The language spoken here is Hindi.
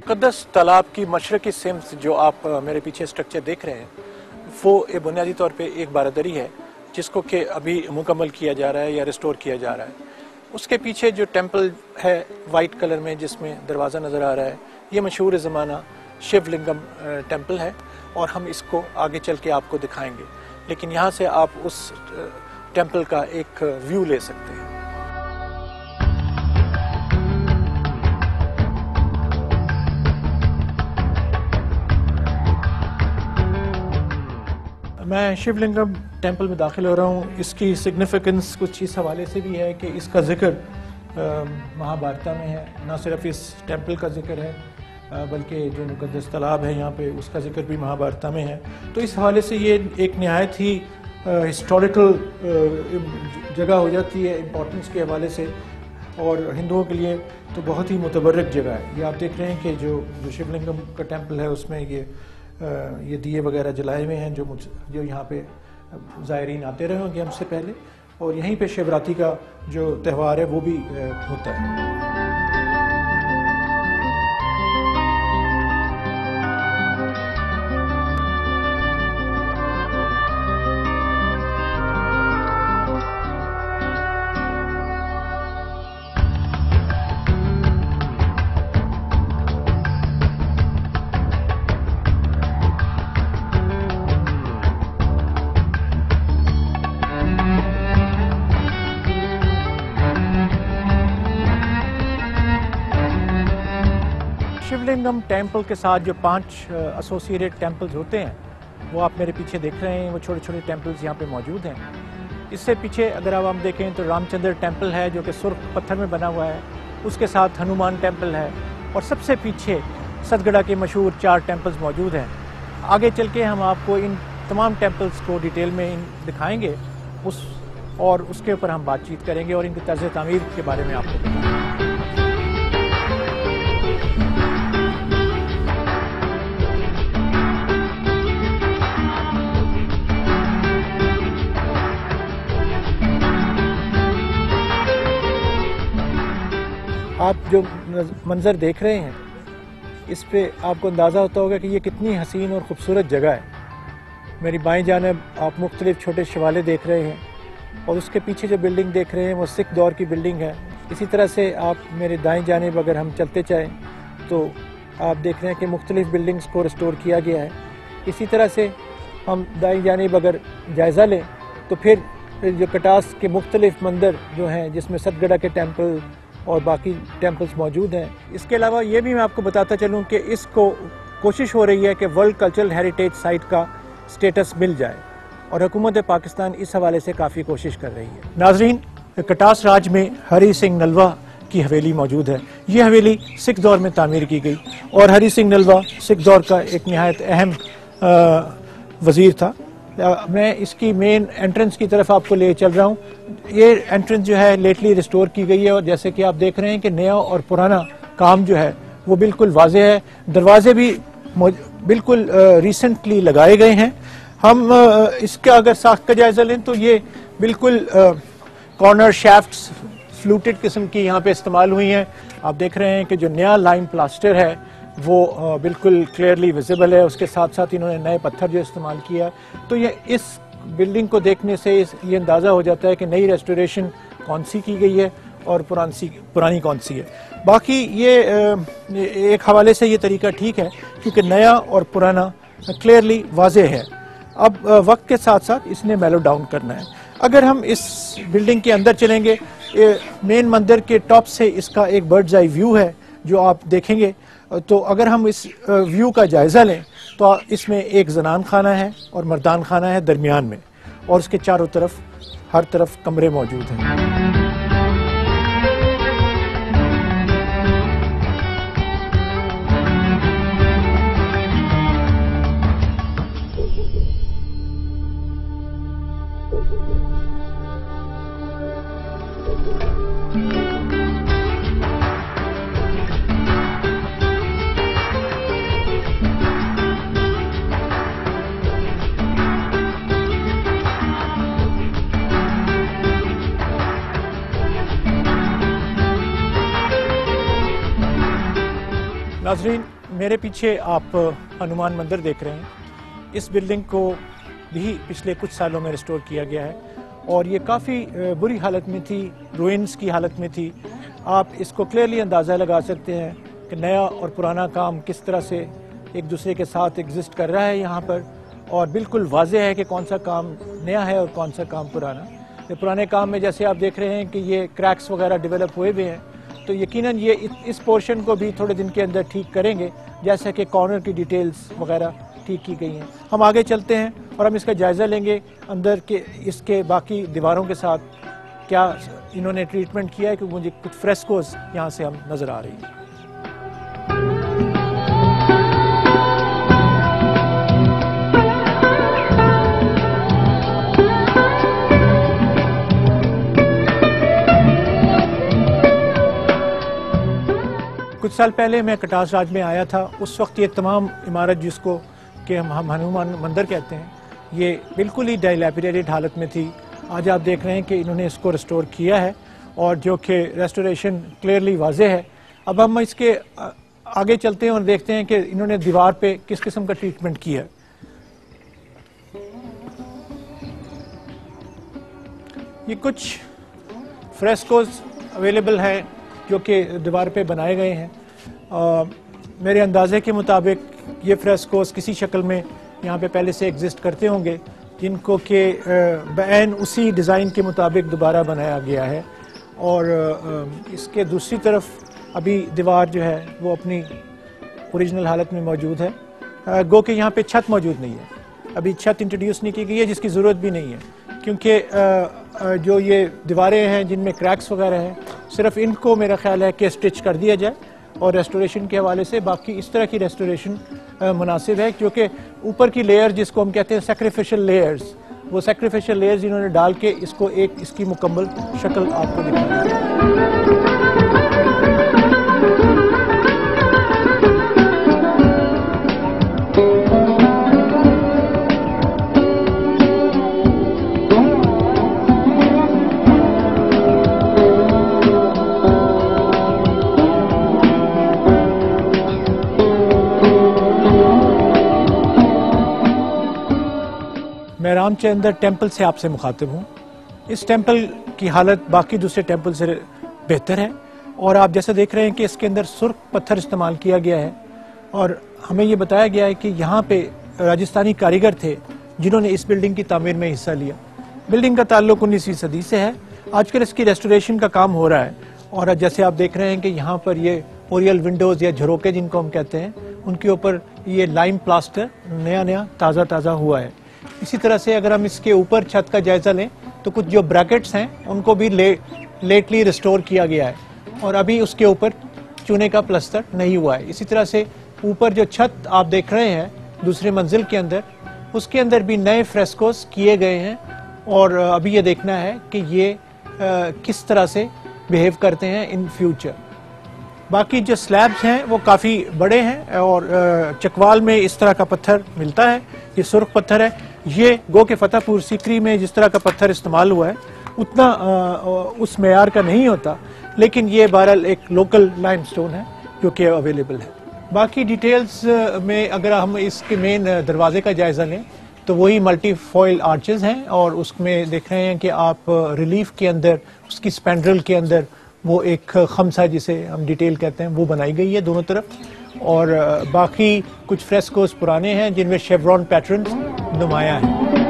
मुक़द्दस तालाब की मशरक़ी सिम्त जो आप मेरे पीछे स्ट्रक्चर देख रहे हैं, वो बुनियादी तौर पे एक बारादरी है जिसको कि अभी मुकम्मल किया जा रहा है या रिस्टोर किया जा रहा है। उसके पीछे जो टेंपल है वाइट कलर में जिसमें दरवाज़ा नज़र आ रहा है, ये मशहूर ज़माना शिवलिंगम टेंपल है और हम इसको आगे चल के आपको दिखाएंगे। लेकिन यहाँ से आप उस टेंपल का एक व्यू ले सकते हैं। मैं शिवलिंगम टेंपल में दाखिल हो रहा हूँ। इसकी सिग्निफिकेंस कुछ इस हवाले से भी है कि इसका जिक्र महाभारत में है। न सिर्फ इस टेंपल का जिक्र है बल्कि जो मुक़द्दस तालाब है यहाँ पे उसका जिक्र भी महाभारत में है। तो इस हवाले से ये एक नहायत ही हिस्टोरिकल जगह हो जाती है इम्पोर्टेंस के हवाले से, और हिंदुओं के लिए तो बहुत ही मुतबर्रक जगह है। ये आप देख रहे हैं कि जो शिवलिंगम का टेंपल है उसमें ये दिए वगैरह जलाए हुए हैं जो यहाँ पे ज़ायरीन आते रहे होंगे हमसे पहले, और यहीं पे शिवरात्रि का जो त्यौहार है वो भी होता है। शिवलिंगम टेंपल के साथ जो 5 एसोसिएटेड टेंपल्स होते हैं वो आप मेरे पीछे देख रहे हैं। वो छोटे छोटे टेंपल्स यहाँ पे मौजूद हैं। इससे पीछे अगर अब हम देखें तो रामचंद्र टेंपल है जो कि सुर्ख पत्थर में बना हुआ है। उसके साथ हनुमान टेंपल है और सबसे पीछे सतगड़ा के मशहूर 4 टेंपल्स मौजूद हैं। आगे चल के हम आपको इन तमाम टेंपल्स को डिटेल में दिखाएँगे और उसके ऊपर हम बातचीत करेंगे और इनकी तर्ज तामीर के बारे में आपको बताएंगे। आप जो मंज़र देख रहे हैं इस पे आपको अंदाज़ा होता होगा कि ये कितनी हसीन और ख़ूबसूरत जगह है। मेरी बाएं जानिब आप मुख्तलिफ छोटे शवाले देख रहे हैं और उसके पीछे जो बिल्डिंग देख रहे हैं वो सिख दौर की बिल्डिंग है। इसी तरह से आप मेरे दाएं जानिब अगर हम चलते चाहें तो आप देख रहे हैं कि मुख्तलिफ बिल्डिंग्स को रिस्टोर किया गया है। इसी तरह से हम दाएं जानिब अगर जायज़ा लें तो फिर जो कटास के मुख्तलिफ मंदिर जो हैं जिसमें सतगड़ा के टेंपल और बाकी टेंपल्स मौजूद हैं। इसके अलावा ये भी मैं आपको बताता चलूँ कि इसको कोशिश हो रही है कि वर्ल्ड कल्चरल हेरिटेज साइट का स्टेटस मिल जाए और हुकूमत पाकिस्तान इस हवाले से काफ़ी कोशिश कर रही है। नाजरीन, कटास राज में हरी सिंह नलवा की हवेली मौजूद है। ये हवेली सिख दौर में तामीर की गई और हरी सिंह नलवा सिख दौर का एक नहायत अहम वज़ीर था। मैं इसकी मेन एंट्रेंस की तरफ आपको ले चल रहा हूँ। ये एंट्रेंस जो है लेटली रिस्टोर की गई है और जैसे कि आप देख रहे हैं कि नया और पुराना काम जो है वो बिल्कुल वाज़े है। दरवाजे भी बिल्कुल रिसेंटली लगाए गए हैं। हम इसका अगर साख्त का जायज़ा लें तो ये बिल्कुल कॉर्नर शैफ्ट्स फ्लूटेड किस्म की यहाँ पे इस्तेमाल हुई हैं। आप देख रहे हैं कि जो नया लाइम प्लास्टर है वो बिल्कुल क्लियरली विजिबल है। उसके साथ साथ इन्होंने नए पत्थर जो इस्तेमाल किया, तो ये इस बिल्डिंग को देखने से ये अंदाज़ा हो जाता है कि नई रेस्टोरेशन कौन सी की गई है और पुरानी कौन सी है। बाकी ये एक हवाले से ये तरीका ठीक है क्योंकि नया और पुराना क्लियरली वाज़े है। अब वक्त के साथ साथ इसने मेलो डाउन करना है। अगर हम इस बिल्डिंग के अंदर चलेंगे, मेन मंदिर के टॉप से इसका एक बर्ड्स आई व्यू है जो आप देखेंगे। तो अगर हम इस व्यू का जायज़ा लें तो इसमें एक जनान खाना है और मर्दान खाना है दरमियान में, और उसके चारों तरफ हर तरफ कमरे मौजूद हैं। नाज़रीन, मेरे पीछे आप हनुमान मंदिर देख रहे हैं। इस बिल्डिंग को भी पिछले कुछ सालों में रिस्टोर किया गया है और ये काफ़ी बुरी हालत में थी, रुइंस की हालत में थी। आप इसको क्लियरली अंदाज़ा लगा सकते हैं कि नया और पुराना काम किस तरह से एक दूसरे के साथ एग्जिस्ट कर रहा है यहाँ पर, और बिल्कुल वाज़ेह है कि कौन सा काम नया है और कौन सा काम पुराना। तो पुराने काम में जैसे आप देख रहे हैं कि ये क्रैक्स वगैरह डेवलप हुए हुए हैं, तो यकीनन ये इस पोर्शन को भी थोड़े दिन के अंदर ठीक करेंगे, जैसे कि कॉर्नर की डिटेल्स वगैरह ठीक की गई हैं। हम आगे चलते हैं और हम इसका जायज़ा लेंगे अंदर के इसके बाकी दीवारों के साथ क्या इन्होंने ट्रीटमेंट किया है, क्योंकि मुझे कुछ फ्रेस्कोस यहाँ से हम नज़र आ रही हैं। कुछ साल पहले मैं कटास राज में आया था। उस वक्त ये तमाम इमारत जिसको कि हम हनुमान मंदिर कहते हैं, ये बिल्कुल ही डाइलैपिडेटेड हालत में थी। आज आप देख रहे हैं कि इन्होंने इसको रिस्टोर किया है और जो कि रेस्टोरेशन क्लियरली वाज़ेह है। अब हम इसके आगे चलते हैं और देखते हैं कि इन्होंने दीवार पे किस किस्म का ट्रीटमेंट किया है। ये कुछ फ्रेस्कोस अवेलेबल हैं जो कि दीवार पे बनाए गए हैं। मेरे अंदाजे के मुताबिक ये फ्रेस्कोस किसी शक्ल में यहाँ पे पहले से एग्जिस्ट करते होंगे, जिनको कि बैन उसी डिज़ाइन के मुताबिक दोबारा बनाया गया है। और इसके दूसरी तरफ अभी दीवार जो है वो अपनी ओरिजिनल हालत में मौजूद है। गो कि यहाँ पे छत मौजूद नहीं है, अभी छत इंट्रोड्यूस नहीं की गई है, जिसकी ज़रूरत भी नहीं है, क्योंकि जो ये दीवारें हैं जिनमें क्रैक्स वगैरह हैं, सिर्फ इनको मेरा ख्याल है कि स्टिच कर दिया जाए और रेस्टोरेशन के हवाले से बाकी इस तरह की रेस्टोरेशन मुनासिब है। क्योंकि ऊपर की लेयर जिसको हम कहते हैं सैक्रिफिशियल लेयर्स, वो सैक्रिफिशियल लेयर्स इन्होंने डाल के इसको एक इसकी मुकम्मल शक्ल आपको दिखाई है। मैं रामचंद्र टेम्पल से आपसे मुखातिब हूँ। इस टेम्पल की हालत बाकी दूसरे टेम्पल से बेहतर है और आप जैसा देख रहे हैं कि इसके अंदर सुर्ख पत्थर इस्तेमाल किया गया है और हमें ये बताया गया है कि यहाँ पे राजस्थानी कारीगर थे जिन्होंने इस बिल्डिंग की तामीर में हिस्सा लिया। बिल्डिंग का ताल्लुक 19वीं सदी से है। आजकल इसकी रेस्टोरेशन का काम हो रहा है और जैसे आप देख रहे हैं कि यहाँ पर ये ओरियल विंडोज़ या झरोके जिनको हम कहते हैं, उनके ऊपर ये लाइम प्लास्टर नया ताज़ा हुआ है। इसी तरह से अगर हम इसके ऊपर छत का जायजा लें तो कुछ जो ब्रैकेट्स हैं उनको भी लेटली रिस्टोर किया गया है और अभी उसके ऊपर चूने का प्लस्तर नहीं हुआ है। इसी तरह से ऊपर जो छत आप देख रहे हैं दूसरे मंजिल के अंदर, उसके अंदर भी नए फ्रेस्कोस किए गए हैं और अभी ये देखना है कि ये किस तरह से बिहेव करते हैं इन फ्यूचर। बाकी जो स्लैब्स हैं वो काफ़ी बड़े हैं और चकवाल में इस तरह का पत्थर मिलता है। ये सुर्ख पत्थर है। ये गो के फतेहपुर सीकरी में जिस तरह का पत्थर इस्तेमाल हुआ है उतना उस मेयार का नहीं होता, लेकिन ये बहरहाल एक लोकल लाइमस्टोन है जो कि अवेलेबल है। बाकी डिटेल्स में अगर हम इसके मेन दरवाजे का जायज़ा लें तो वही मल्टी फॉइल आर्चेस हैं और उसमें देख रहे हैं कि आप रिलीफ के अंदर उसकी स्पेंड्रल के अंदर वो एक खमसा जिसे हम डिटेल कहते हैं वो बनाई गई है दोनों तरफ। और बाकी कुछ फ्रेस्कोस पुराने हैं जिनमें शेवरॉन पैटर्न नुमाया है।